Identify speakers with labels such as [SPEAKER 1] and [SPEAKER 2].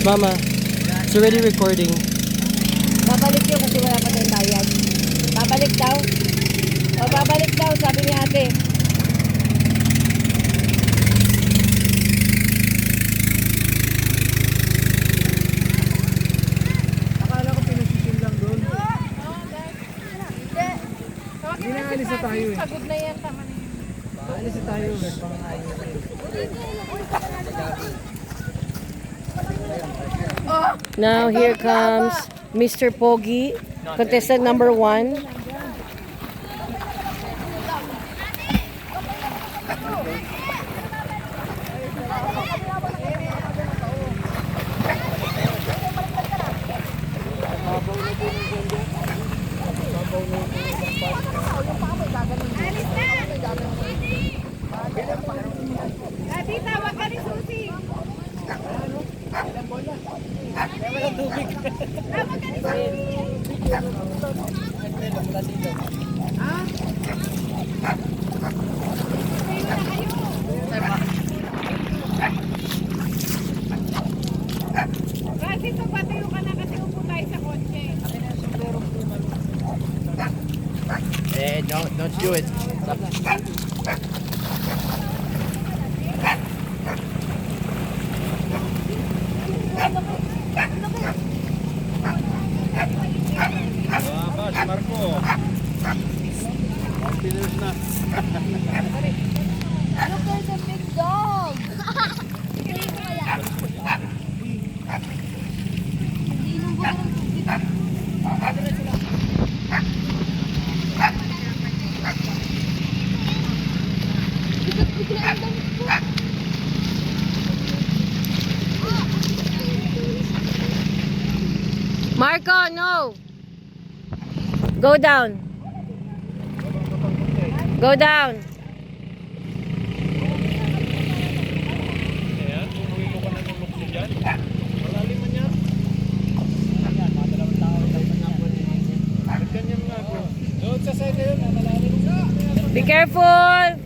[SPEAKER 1] Mama, it's already recording.
[SPEAKER 2] Babalik yun kasi wala pa tayong bayad. Babalik daw. O babalik daw, sabi ni ate.
[SPEAKER 3] Akala ko pinasisil lang doon. Hindi na alis na tayo eh.
[SPEAKER 2] Pagod na yan, tama na.
[SPEAKER 3] Alis na tayo.
[SPEAKER 2] Now here comes Mr. Pogi, contestant number 1.
[SPEAKER 4] Adi, tawag ka ni Susi. Tawag ka ni Susi. Kasi patayo ka na kasi upo tayo sa kotse.
[SPEAKER 3] Eh, don't do it. Marco. Continuous na.
[SPEAKER 4] Look, there's a big dog.
[SPEAKER 2] Marco, no! Go down. Go down.
[SPEAKER 3] Ayan, umuwi mo ka na ng lukso dyan. Malalim man yan. Ayan, mga dalawang tao tayo na po. Ganyan nga bro. Doon sa side na yun, malalim.
[SPEAKER 2] Be careful.